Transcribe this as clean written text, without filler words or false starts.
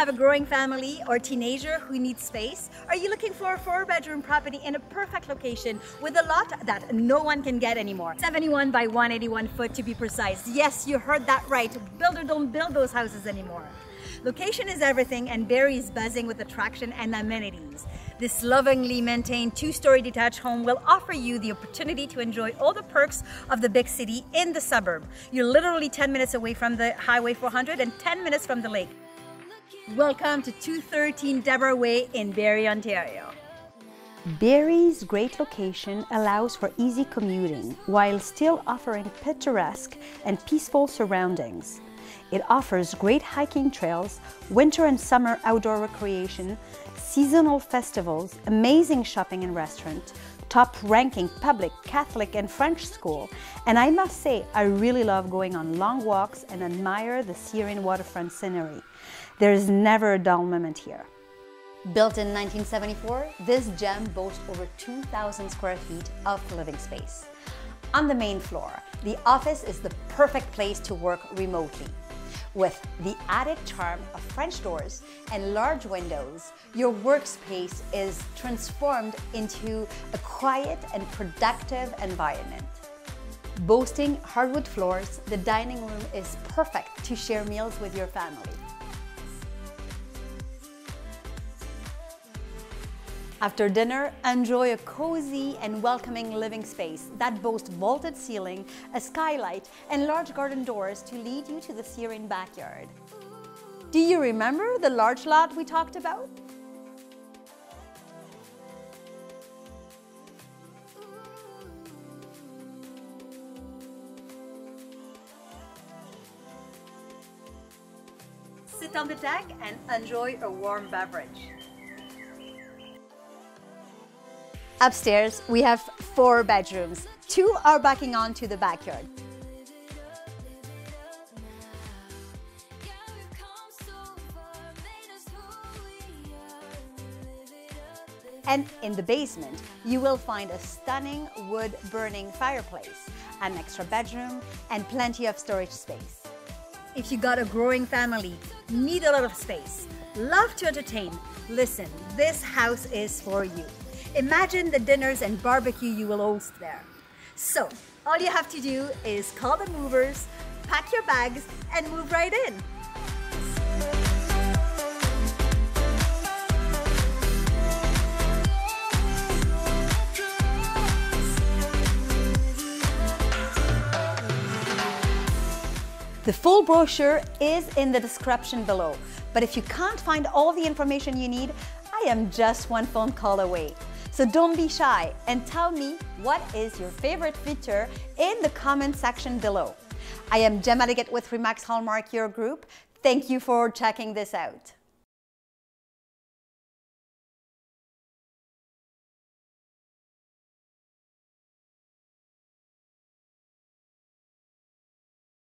have a growing family or teenager who needs space? Are you looking for a 4-bedroom property in a perfect location with a lot that no one can get anymore? 71 by 181 foot to be precise. Yes, you heard that right. Builders don't build those houses anymore. Location is everything, and Barrie is buzzing with attraction and amenities. This lovingly maintained 2-story detached home will offer you the opportunity to enjoy all the perks of the big city in the suburb. You're literally 10 minutes away from the Highway 400 and 10 minutes from the lake. Welcome to 213 Deborah Way in Barrie, Ontario. Barrie's great location allows for easy commuting while still offering picturesque and peaceful surroundings. It offers great hiking trails, winter and summer outdoor recreation, seasonal festivals, amazing shopping and restaurant, top-ranking public, Catholic and French school, and I must say, I really love going on long walks and admire the serene waterfront scenery. There is never a dull moment here. Built in 1974, this gem boasts over 2,000 square feet of living space. On the main floor, the office is the perfect place to work remotely. With the added charm of French doors and large windows, your workspace is transformed into a quiet and productive environment. Boasting hardwood floors, the dining room is perfect to share meals with your family. After dinner, enjoy a cozy and welcoming living space that boasts vaulted ceiling, a skylight, and large garden doors to lead you to the serene backyard. Do you remember the large lot we talked about? Sit on the deck and enjoy a warm beverage. Upstairs, we have 4 bedrooms. 2 are backing onto the backyard. And in the basement, you will find a stunning wood-burning fireplace, an extra bedroom, and plenty of storage space. If you got a growing family, need a lot of space, love to entertain, listen, this house is for you. Imagine the dinners and barbecue you will host there. So, all you have to do is call the movers, pack your bags, and move right in. The full brochure is in the description below, but if you can't find all the information you need, I am just one phone call away. So don't be shy and tell me what is your favorite feature in the comment section below. I am Gémma Leggett with 𝘵𝘰𝘭𝘪𝘐𝘪𝘐 Group. Thank you for checking this out.